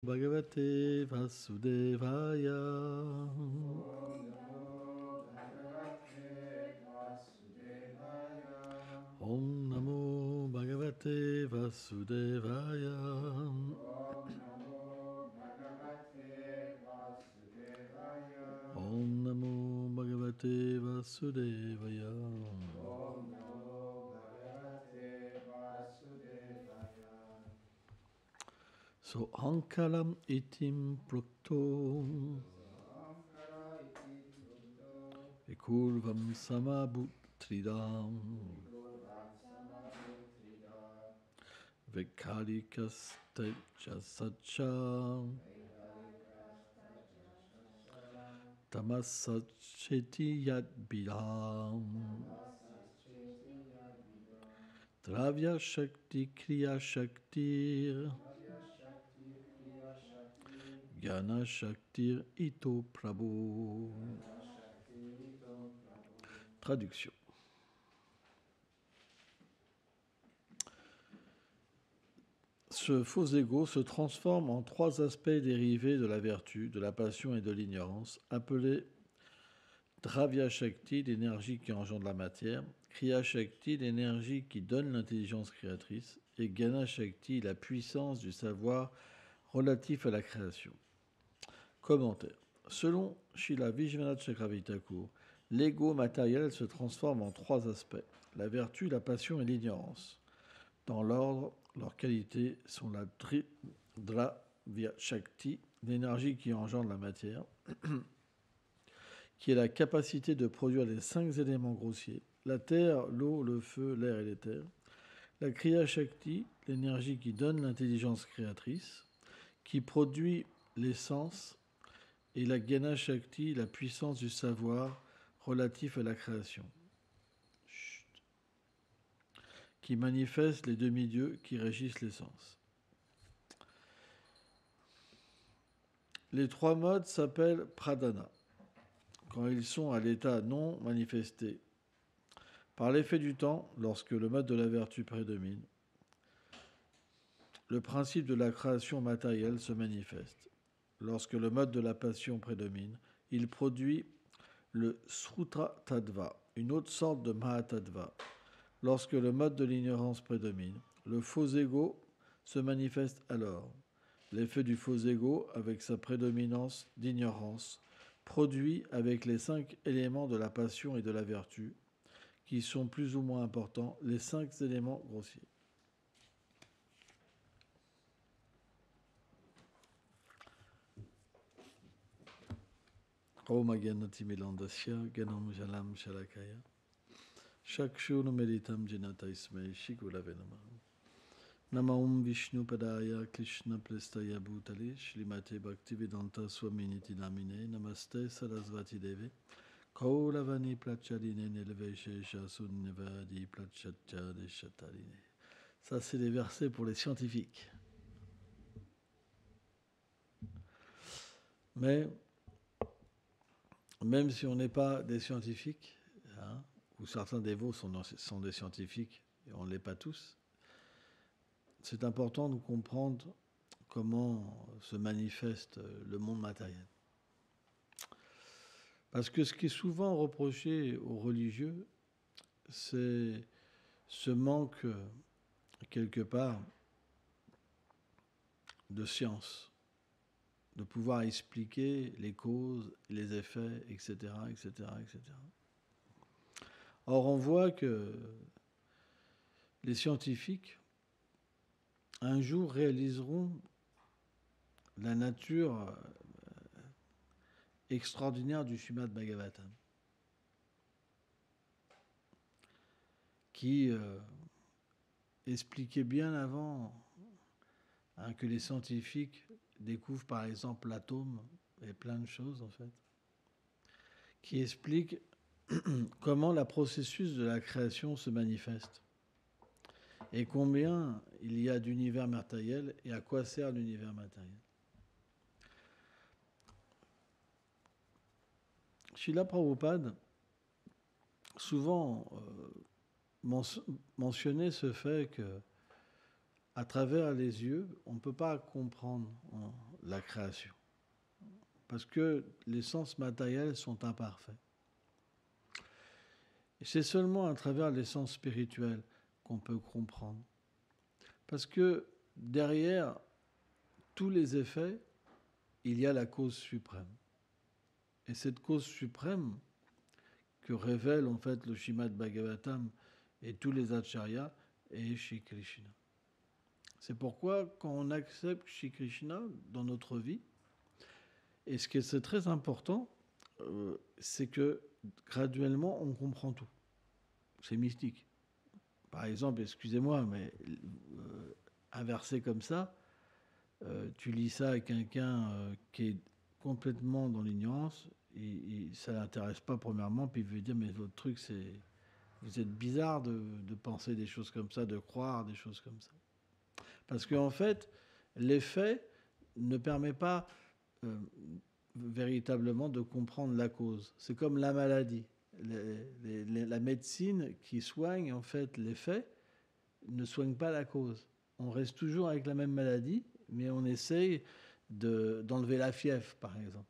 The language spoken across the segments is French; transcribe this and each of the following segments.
Bhagavate Vasudevaya. Om Namo Bhagavate Vasudevaya. Om Namo Bhagavate Vasudevaya. So Ankalam itim prokto Vikurvam samabutridam Vikalikas tejasacha Tamasacheti yadbidam Dravya Shakti Kriya Shaktir Jnana Shaktir Ito Prabhu. Traduction. Ce faux ego se transforme en trois aspects dérivés de la vertu, de la passion et de l'ignorance, appelés Dravya Shakti, l'énergie qui engendre la matière, Kriya Shakti, l'énergie qui donne l'intelligence créatrice, et Jnana Shakti, la puissance du savoir relatif à la création. Commentaire. Selon Srila Vishwanath Chakravarti Thakur, l'ego matériel se transforme en trois aspects, la vertu, la passion et l'ignorance. Dans l'ordre, leurs qualités sont la Dravya Shakti, l'énergie qui engendre la matière, qui est la capacité de produire les 5 éléments grossiers, la terre, l'eau, le feu, l'air et l'éther, la Kriya Shakti, l'énergie qui donne l'intelligence créatrice, qui produit les sens, et la Jnana Shakti, la puissance du savoir relatif à la création, qui manifeste les demi-dieux qui régissent les sens. Les trois modes s'appellent pradhana, quand ils sont à l'état non manifesté. Par l'effet du temps, lorsque le mode de la vertu prédomine, le principe de la création matérielle se manifeste. Lorsque le mode de la passion prédomine, il produit le Sruta Tattva, une autre sorte de Mahatattva. Lorsque le mode de l'ignorance prédomine, le faux ego se manifeste alors. L'effet du faux ego, avec sa prédominance d'ignorance, produit avec les 5 éléments de la passion et de la vertu, qui sont plus ou moins importants, les 5 éléments grossiers. Om Agyanati Milandasya, Ganam Jalam Shalakaya, Shakshunu Meditam Jinataisme, Shigulave Namah. Namaum Vishnu Padaya, Krishna Prestaya Bhutale, Shrimate Bhaktivedanta Swaminiti Namine, Namaste Sarasvati Deve, Kaulavani Prachaline Nelveshesha Sunnevadi Prachatya Deshatarine. Ça, c'est des versets pour les scientifiques. Mais même si on n'est pas des scientifiques, hein, ou certains dévots sont des scientifiques, et on ne l'est pas tous, c'est important de comprendre comment se manifeste le monde matériel. Parce que ce qui est souvent reproché aux religieux, c'est ce manque, quelque part, de science, de pouvoir expliquer les causes, les effets, etc., etc., etc. Or, on voit que les scientifiques, un jour, réaliseront la nature extraordinaire du Srimad Bhagavatam, qui expliquait bien avant que les scientifiques découvrent par exemple l'atome et plein de choses en fait, qui expliquent comment le processus de la création se manifeste et combien il y a d'univers matériel et à quoi sert l'univers matériel. Srila Prabhupada souvent mentionnait ce fait que à travers les yeux, on ne peut pas comprendre la création. Parce que les sens matériels sont imparfaits. Et c'est seulement à travers les sens spirituels qu'on peut comprendre. Parce que derrière tous les effets, il y a la cause suprême. Et cette cause suprême que révèle en fait le Śrīmad Bhagavatam et tous les acharyas est Shri Krishna. C'est pourquoi quand on accepte Shri Krishna dans notre vie, et ce qui est très important, c'est que graduellement on comprend tout. C'est mystique. Par exemple, excusez-moi, mais un verset comme ça, tu lis ça à quelqu'un qui est complètement dans l'ignorance, ça ne l'intéresse pas premièrement, puis il veut dire, mais votre truc, c'est... Vous êtes bizarre de penser des choses comme ça, de croire des choses comme ça. Parce qu'en fait, l'effet ne permet pas véritablement de comprendre la cause. C'est comme la maladie. La médecine qui soigne en fait l'effet ne soigne pas la cause. On reste toujours avec la même maladie, mais on essaye d'enlever la fièvre, par exemple.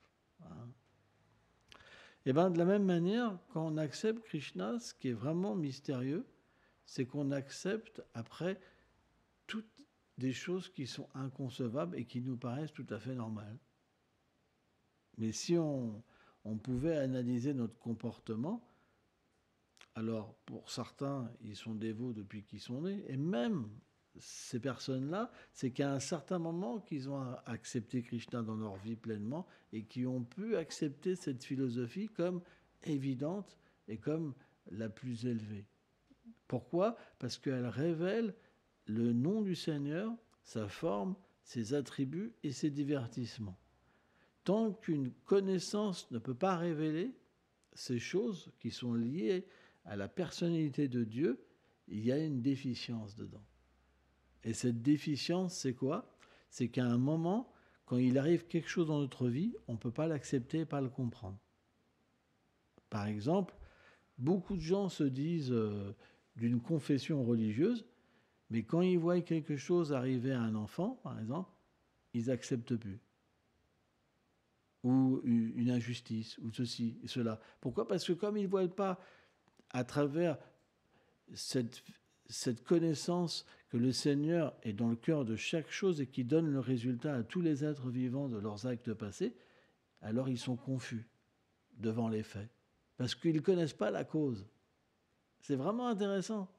Et bien de la même manière, quand on accepte Krishna, ce qui est vraiment mystérieux, c'est qu'on accepte après toutes des choses qui sont inconcevables et qui nous paraissent tout à fait normales. Mais si on pouvait analyser notre comportement, alors pour certains, ils sont dévots depuis qu'ils sont nés, et même ces personnes-là, c'est qu'à un certain moment qu'ils ont accepté Krishna dans leur vie pleinement et qui ont pu accepter cette philosophie comme évidente et comme la plus élevée. Pourquoi ? Parce qu'elle révèle le nom du Seigneur, sa forme, ses attributs et ses divertissements. Tant qu'une connaissance ne peut pas révéler ces choses qui sont liées à la personnalité de Dieu, il y a une déficience dedans. Et cette déficience, c'est quoi ? C'est qu'à un moment, quand il arrive quelque chose dans notre vie, on ne peut pas l'accepter et pas le comprendre. Par exemple, beaucoup de gens se disent d'une confession religieuse, mais quand ils voient quelque chose arriver à un enfant, par exemple, ils n'acceptent plus. Ou une injustice, ou ceci et cela. Pourquoi ? Parce que comme ils ne voient pas à travers cette connaissance que le Seigneur est dans le cœur de chaque chose et qui donne le résultat à tous les êtres vivants de leurs actes passés, alors ils sont confus devant les faits. Parce qu'ils ne connaissent pas la cause. C'est vraiment intéressant.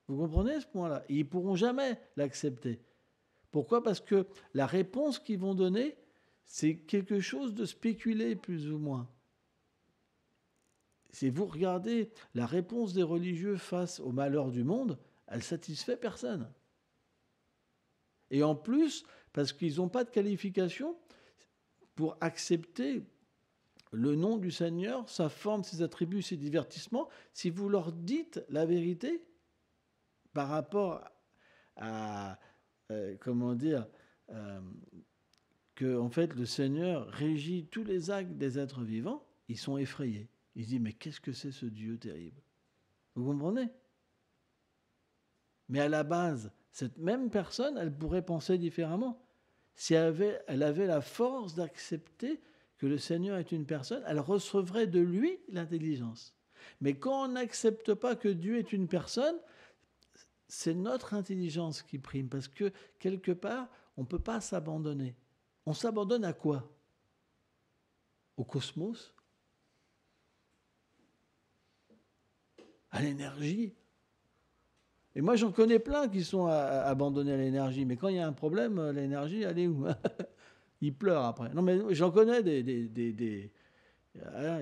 Vous comprenez ce point-là ? Ils ne pourront jamais l'accepter. Pourquoi ? Parce que la réponse qu'ils vont donner, c'est quelque chose de spéculé, plus ou moins. Si vous regardez la réponse des religieux face au malheur du monde, elle ne satisfait personne. Et en plus, parce qu'ils n'ont pas de qualification pour accepter le nom du Seigneur, sa forme, ses attributs, ses divertissements, si vous leur dites la vérité par rapport à, que en fait le Seigneur régit tous les actes des êtres vivants, ils sont effrayés. Ils se disent, mais qu'est-ce que c'est ce Dieu terrible ? Vous comprenez ? Mais à la base, cette même personne, elle pourrait penser différemment. Si elle avait la force d'accepter que le Seigneur est une personne, elle recevrait de lui l'intelligence. Mais quand on n'accepte pas que Dieu est une personne, c'est notre intelligence qui prime. Parce que, quelque part, on ne peut pas s'abandonner. On s'abandonne à quoi ? Au cosmos ? À l'énergie ? Et moi, j'en connais plein qui sont abandonnés à l'énergie. Mais quand il y a un problème, l'énergie, elle est où ? Ils pleurent après. Non, mais j'en connais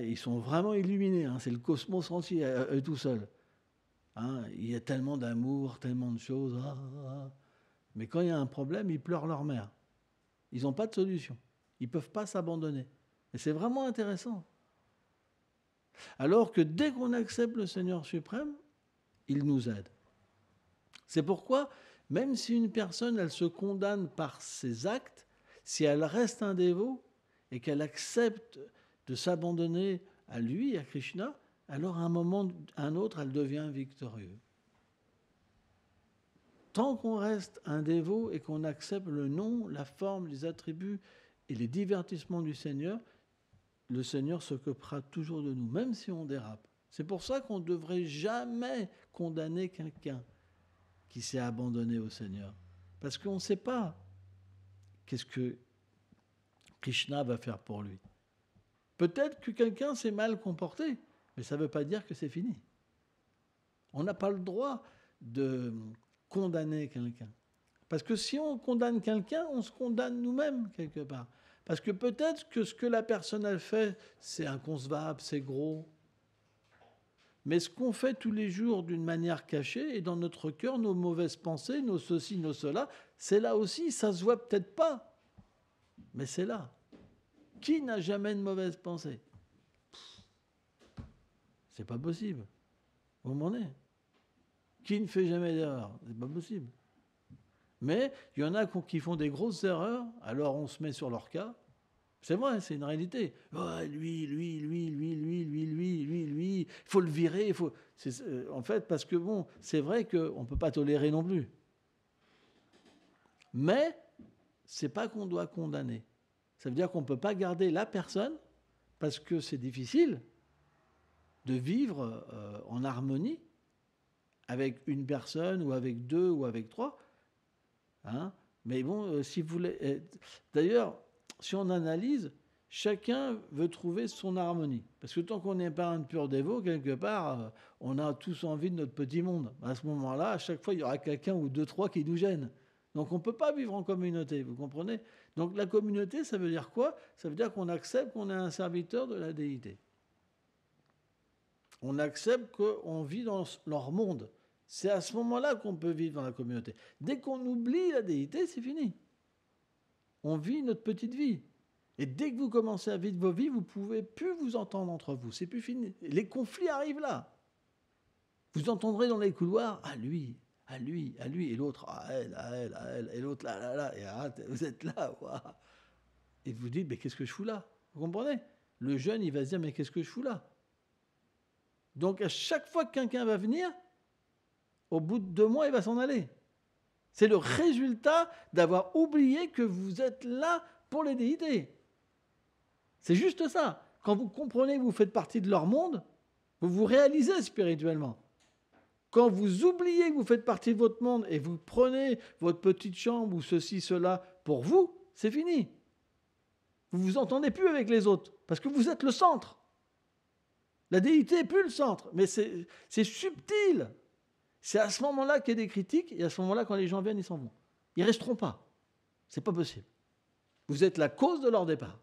ils sont vraiment illuminés. Hein. C'est le cosmos entier, eux tout seuls. Hein. Il y a tellement d'amour, tellement de choses. Mais quand il y a un problème, ils pleurent leur mère. Ils n'ont pas de solution. Ils ne peuvent pas s'abandonner. Et c'est vraiment intéressant. Alors que dès qu'on accepte le Seigneur suprême, il nous aide. C'est pourquoi, même si une personne, elle se condamne par ses actes, si elle reste un dévot et qu'elle accepte de s'abandonner à lui, à Krishna, alors à un moment, à un autre, elle devient victorieuse. tant qu'on reste un dévot et qu'on accepte le nom, la forme, les attributs et les divertissements du Seigneur, le Seigneur s'occupera toujours de nous, même si on dérape. C'est pour ça qu'on ne devrait jamais condamner quelqu'un qui s'est abandonné au Seigneur. Parce qu'on ne sait pas qu'est-ce que Krishna va faire pour lui. Peut-être que quelqu'un s'est mal comporté, mais ça ne veut pas dire que c'est fini. On n'a pas le droit de condamner quelqu'un. Parce que si on condamne quelqu'un, on se condamne nous-mêmes quelque part. Parce que peut-être que ce que la personne a fait, c'est inconcevable, c'est gros. Mais ce qu'on fait tous les jours d'une manière cachée, et dans notre cœur, nos mauvaises pensées, nos ceci, nos cela, c'est là aussi, ça se voit peut-être pas, mais c'est là. Qui n'a jamais de mauvaises pensées? C'est pas possible. Vous m'en êtes. Qui ne fait jamais d'erreur? C'est pas possible. Mais il y en a qui font des grosses erreurs, alors on se met sur leur cas. C'est vrai, c'est une réalité. Oh, lui, il faut le virer. En fait, parce que bon, c'est vrai qu'on ne peut pas tolérer non plus. Mais c'est pas qu'on doit condamner. Ça veut dire qu'on ne peut pas garder la personne parce que c'est difficile de vivre en harmonie avec une personne ou avec deux ou avec trois. Hein? Mais bon, si vous voulez... D'ailleurs, si on analyse, chacun veut trouver son harmonie. Parce que tant qu'on n'est pas un pur dévot, quelque part, on a tous envie de notre petit monde. À ce moment-là, à chaque fois, il y aura quelqu'un ou deux, trois qui nous gênent. Donc on ne peut pas vivre en communauté, vous comprenez? Donc la communauté, ça veut dire quoi? Ça veut dire qu'on accepte qu'on est un serviteur de la déité. On accepte qu'on vit dans leur monde. C'est à ce moment-là qu'on peut vivre dans la communauté. Dès qu'on oublie la déité, c'est fini. On vit notre petite vie. Et dès que vous commencez à vivre vos vies, vous ne pouvez plus vous entendre entre vous. C'est plus fini. Les conflits arrivent là. Vous entendrez dans les couloirs, ah lui, à lui, à lui, et l'autre, à elle, à elle, à elle, et l'autre, là, là, là, et vous êtes là, waouh. Et vous dites, mais qu'est-ce que je fous là? Vous comprenez? Le jeune, il va se dire, mais qu'est-ce que je fous là? Donc, à chaque fois que quelqu'un va venir, au bout de 2 mois, il va s'en aller. C'est le résultat d'avoir oublié que vous êtes là pour les déités. C'est juste ça. Quand vous comprenez que vous faites partie de leur monde, vous vous réalisez spirituellement. Quand vous oubliez que vous faites partie de votre monde et vous prenez votre petite chambre ou ceci, cela pour vous, c'est fini. Vous ne vous entendez plus avec les autres parce que vous êtes le centre. La déité n'est plus le centre, mais c'est subtil. C'est à ce moment-là qu'il y a des critiques et à ce moment-là, quand les gens viennent, ils s'en vont. Ils ne resteront pas. Ce n'est pas possible. Vous êtes la cause de leur départ.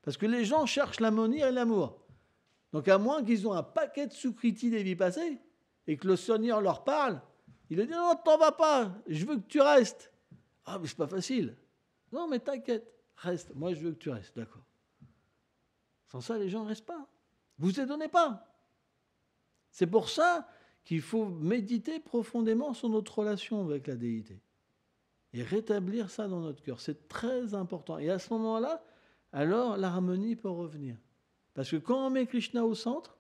Parce que les gens cherchent l'harmonie et l'amour. Donc à moins qu'ils ont un paquet de Sukriti des vies passées et que le Seigneur leur parle, il leur dit non, t'en vas pas, je veux que tu restes. Ah, mais c'est pas facile. Non, mais t'inquiète, reste. Moi, je veux que tu restes, d'accord. Sans ça, les gens ne restent pas. Vous ne étonnez pas. C'est pour ça qu'il faut méditer profondément sur notre relation avec la déité et rétablir ça dans notre cœur. C'est très important. Et à ce moment-là, alors l'harmonie peut revenir. Parce que quand on met Krishna au centre,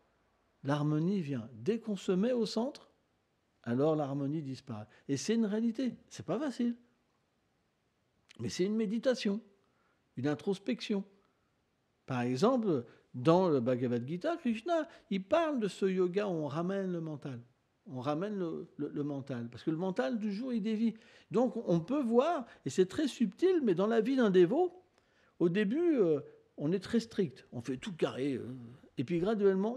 l'harmonie vient. Dès qu'on se met au centre, alors l'harmonie disparaît. Et c'est une réalité. C'est pas facile. Mais c'est une méditation, une introspection. Par exemple, dans le Bhagavad Gita, Krishna, il parle de ce yoga où on ramène le mental. On ramène le mental. Parce que le mental, toujours, il dévie. Donc, on peut voir, et c'est très subtil, mais dans la vie d'un dévot, au début, on est très strict. On fait tout carré. Et puis, graduellement,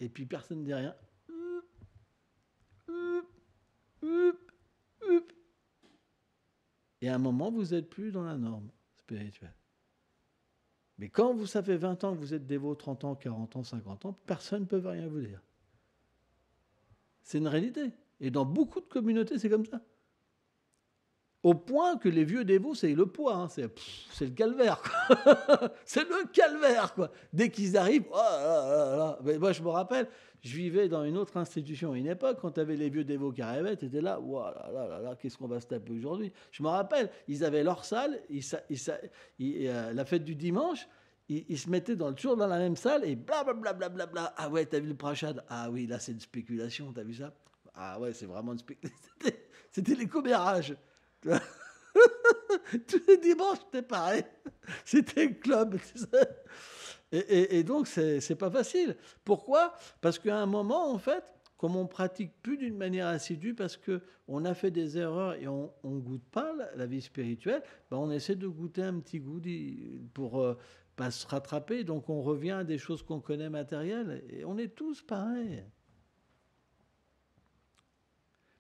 et puis personne ne dit rien. Et à un moment, vous n'êtes plus dans la norme spirituelle. Mais quand ça fait 20 ans que vous êtes dévot, 30 ans, 40 ans, 50 ans, personne ne peut rien vous dire. C'est une réalité. Et dans beaucoup de communautés, c'est comme ça. Au point que les vieux dévots, c'est le poids, hein. C'est le calvaire, quoi. C'est le calvaire, quoi. Dès qu'ils arrivent, oh là là. Mais moi, je me rappelle, je vivais dans une autre institution à une époque, quand tu avais les vieux dévots qui arrivaient, tu étais là, oh là là là là, qu'est-ce qu'on va se taper aujourd'hui? Je me rappelle, ils avaient leur salle, la fête du dimanche, ils se mettaient toujours dans la même salle et blablabla. Ah ouais, t'as vu le prachad? Ah oui, là c'est une spéculation, t'as vu ça? Ah ouais, c'est vraiment c'était les commérages. Tu vois. Tous les dimanches, c'était pareil. C'était le club. Tu sais. Et donc, c'est pas facile. Pourquoi? Parce qu'à un moment, en fait, comme on pratique plus d'une manière assidue, parce qu'on a fait des erreurs et on ne goûte pas la vie spirituelle, ben on essaie de goûter un petit goût pour pas se rattraper. Donc, on revient à des choses qu'on connaît matérielles. Et on est tous pareils.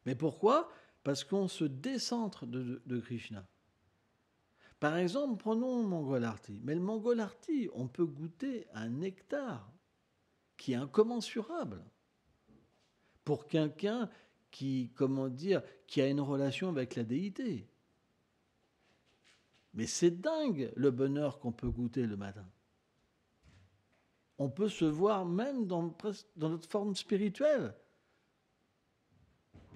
Mais pourquoi? Parce qu'on se décentre de Krishna. Par exemple, prenons le Mangolarti. Mais le Mangolarti, on peut goûter un nectar qui est incommensurable pour quelqu'un qui, comment dire, qui a une relation avec la déité. Mais c'est dingue le bonheur qu'on peut goûter le matin. On peut se voir même dans notre forme spirituelle,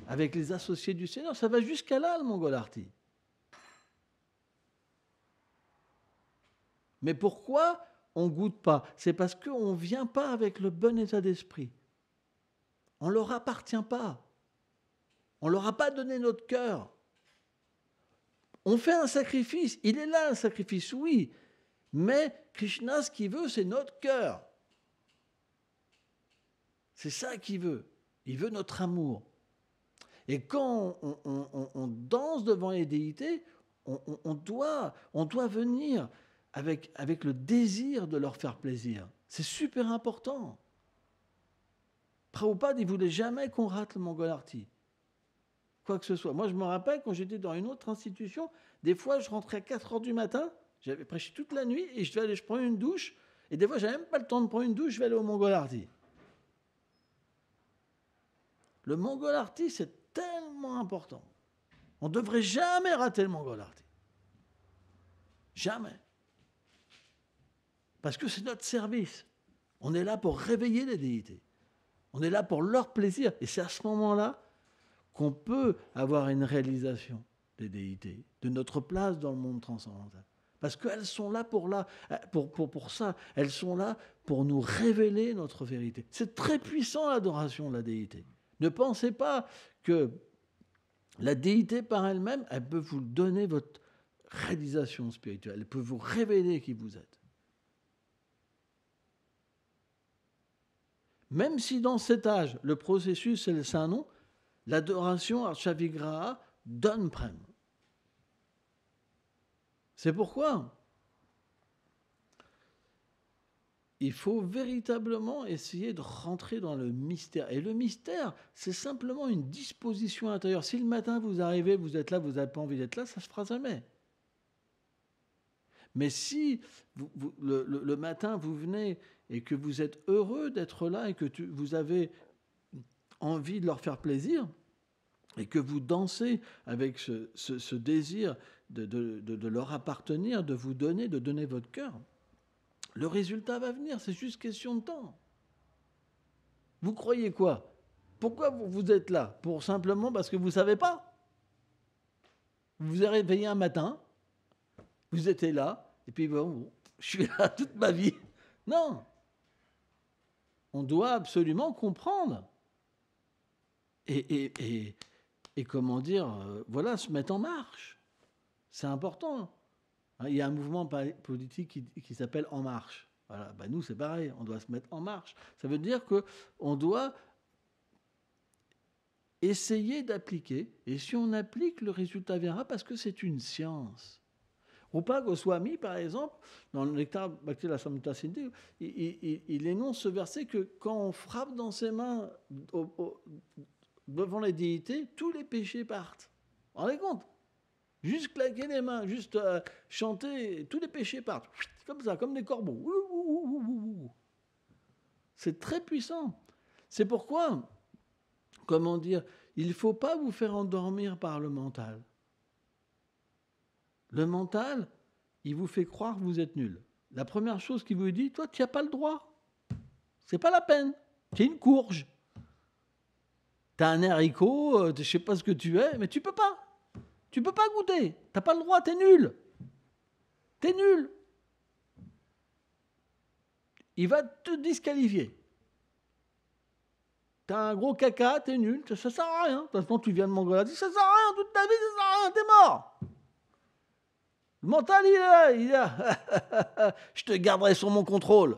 avec les associés du Seigneur. Ça va jusqu'à là, le Mangolarti. Mais pourquoi on ne goûte pas? C'est parce qu'on ne vient pas avec le bon état d'esprit. On ne leur appartient pas. On ne leur a pas donné notre cœur. On fait un sacrifice. Il est là, un sacrifice, oui. Mais Krishna, ce qu'il veut, c'est notre cœur. C'est ça qu'il veut. Il veut notre amour. Et quand on danse devant les déités, on doit venir avec le désir de leur faire plaisir. C'est super important. Prabhupada, il ne voulait jamais qu'on rate le Mangolarti. Quoi que ce soit. Moi, je me rappelle, quand j'étais dans une autre institution, des fois, je rentrais à 4 heures du matin, j'avais prêché toute la nuit, et je prenais une douche, et des fois, je n'avais même pas le temps de prendre une douche, je vais aller au Mangolarti. Le Mangolarti, c'est tellement important. On ne devrait jamais rater le Mangolarti. Jamais. Parce que c'est notre service. On est là pour réveiller les déités. On est là pour leur plaisir. Et c'est à ce moment-là qu'on peut avoir une réalisation des déités, de notre place dans le monde transcendantal. Parce qu'elles sont là pour ça. Elles sont là pour nous révéler notre vérité. C'est très puissant l'adoration de la déité. Ne pensez pas que la déité par elle-même, elle peut vous donner votre réalisation spirituelle. Elle peut vous révéler qui vous êtes. Même si dans cet âge, le processus, c'est le saint nom, l'adoration Archavigraha donne prême. C'est pourquoi il faut véritablement essayer de rentrer dans le mystère. Et le mystère, c'est simplement une disposition intérieure. Si le matin vous arrivez, vous êtes là, vous n'avez pas envie d'être là, ça ne se fera jamais. Mais si le matin vous venez et que vous êtes heureux d'être là et que vous avez envie de leur faire plaisir, et que vous dansez avec ce désir de leur appartenir, de vous donner, de donner votre cœur, le résultat va venir, c'est juste question de temps. Vous croyez quoi? Pourquoi vous êtes là? Pour simplement parce que vous ne savez pas? Vous vous êtes réveillé un matin, vous étiez là, et puis bon, je suis là toute ma vie. Non. On doit absolument comprendre. Et comment dire, voilà, se mettre en marche. C'est important. Il y a un mouvement politique qui s'appelle En Marche. Voilà. Ben nous, c'est pareil, on doit se mettre en marche. Ça veut dire qu'on doit essayer d'appliquer, et si on applique, le résultat viendra parce que c'est une science. Rupa Goswami, par exemple, dans le Nectar Bhakti Rasamrita Sindhu, il énonce ce verset que quand on frappe dans ses mains devant les déités, tous les péchés partent. Vous vous rendez compte? Juste claquer les mains, juste chanter, tous les péchés partent. Comme ça, comme des corbeaux. C'est très puissant. C'est pourquoi, comment dire, il ne faut pas vous faire endormir par le mental. Le mental, il vous fait croire que vous êtes nul. La première chose qu'il vous dit, toi, tu n'as pas le droit. C'est pas la peine. Tu es une courge. Tu as un haricot, je ne sais pas ce que tu es, mais tu ne peux pas. Tu ne peux pas goûter. Tu n'as pas le droit, tu es nul. Tu es nul. Il va te disqualifier. t'as un gros caca, t'es nul, ça sert à rien. De toute façon, tu viens de Mongolie, ça sert à rien, toute ta vie, ça sert à rien, t'es mort. Le mental, il est là, il est là. Je te garderai sur mon contrôle.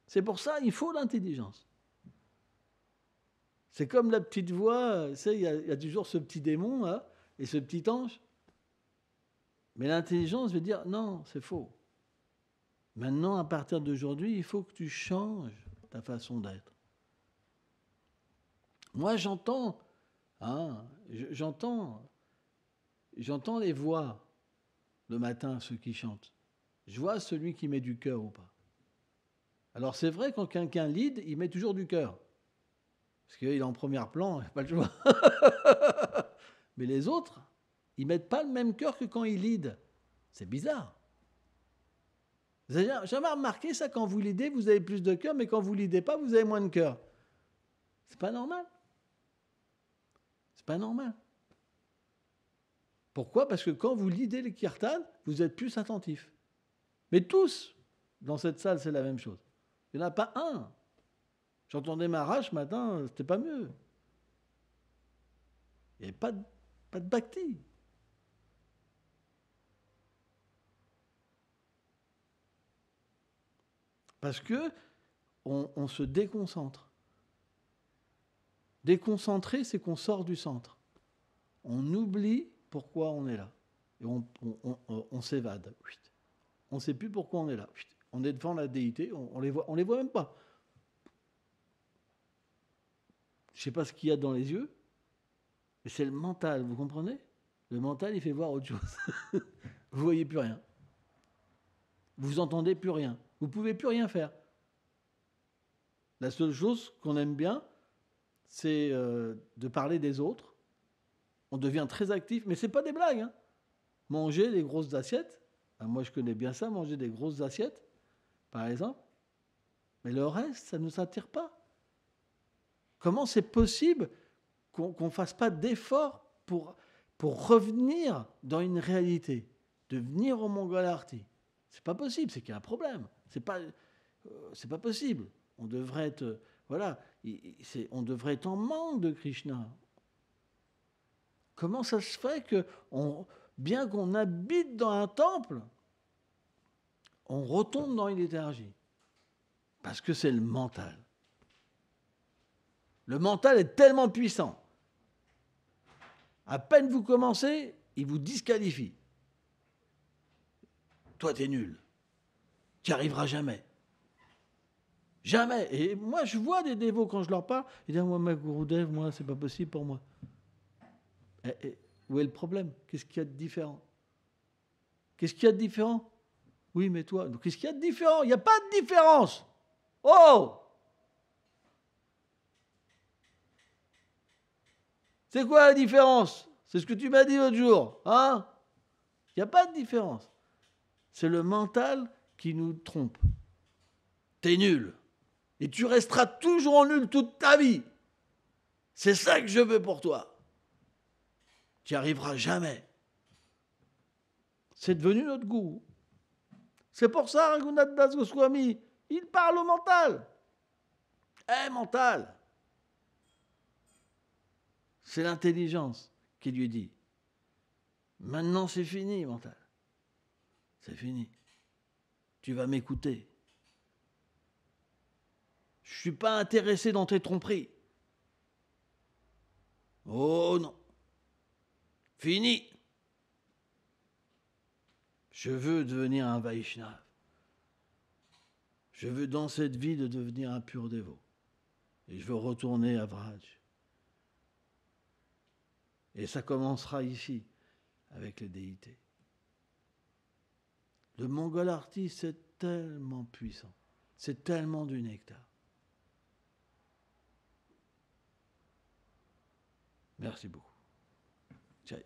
C'est pour ça qu'il faut l'intelligence. C'est comme la petite voix, tu sais, il y a toujours ce petit démon là, et ce petit ange. Mais l'intelligence veut dire non, c'est faux. Maintenant, à partir d'aujourd'hui, il faut que tu changes ta façon d'être. Moi, j'entends, hein, j'entends les voix le matin, ceux qui chantent. Je vois celui qui met du cœur ou pas. Alors c'est vrai, quand quelqu'un lead, il met toujours du cœur. Parce qu'il est en premier plan, il n'y a pas le choix. Mais les autres, ils ne mettent pas le même cœur que quand ils lead. C'est bizarre. Vous avez jamais remarqué ça, quand vous leadez, vous avez plus de cœur, mais quand vous ne leadez pas, vous avez moins de cœur. C'est pas normal. C'est pas normal. Pourquoi? Parce que quand vous leadez les kirtans, vous êtes plus attentifs. Mais tous, dans cette salle, c'est la même chose. Il n'y en a pas un. J'entendais Maharaj ce matin, c'était pas mieux. Il n'y avait pas de bhakti. Parce que on se déconcentre. Déconcentrer, c'est qu'on sort du centre. On oublie pourquoi on est là. Et on s'évade. On ne sait plus pourquoi on est là. On est devant la déité, on les voit même pas. Je ne sais pas ce qu'il y a dans les yeux, mais c'est le mental, vous comprenez? Le mental, il fait voir autre chose. Vous ne voyez plus rien. Vous entendez plus rien. Vous ne pouvez plus rien faire. La seule chose qu'on aime bien, c'est de parler des autres. On devient très actif, mais ce n'est pas des blagues. Hein. Manger des grosses assiettes, moi je connais bien ça, manger des grosses assiettes, par exemple, mais le reste, ça ne nous attire pas. Comment c'est possible qu'on ne fasse pas d'efforts pour revenir dans une réalité, de venir au Mangala-arti? C'est pas possible, c'est qu'il y a un problème. C'est pas possible. On devrait être, on devrait être en manque de Krishna. Comment ça se fait que, bien qu'on habite dans un temple, on retombe dans une léthargie? Parce que c'est le mental. Le mental est tellement puissant. À peine vous commencez, il vous disqualifie. Toi, t'es nul. Tu n'y arriveras jamais. Jamais. Et moi, je vois des dévots, quand je leur parle, ils disent, moi, ma Gurudev, moi, c'est pas possible pour moi. Où est le problème? Qu'est-ce qu'il y a de différent? Qu'est-ce qu'il y a de différent? Oui, mais toi, qu'est-ce qu'il y a de différent? Il n'y a pas de différence. Oh! C'est quoi la différence? C'est ce que tu m'as dit l'autre jour. Hein? Il n'y a pas de différence. C'est le mental qui nous trompe. T'es nul. Et tu resteras toujours nul toute ta vie. C'est ça que je veux pour toi. Tu n'y arriveras jamais. C'est devenu notre gourou. C'est pour ça, Raghunath Das Goswami, il parle au mental. Mental. C'est l'intelligence qui lui dit. Maintenant, c'est fini, mental. C'est fini. Tu vas m'écouter. Je ne suis pas intéressé dans tes tromperies. Oh non. Fini. Je veux devenir un Vaishnava. Je veux dans cette vie de devenir un pur dévot. Et je veux retourner à Vraj. Et ça commencera ici, avec les déités. Le Mangala-arti, c'est tellement puissant. C'est tellement du nectar. Merci beaucoup. Jai.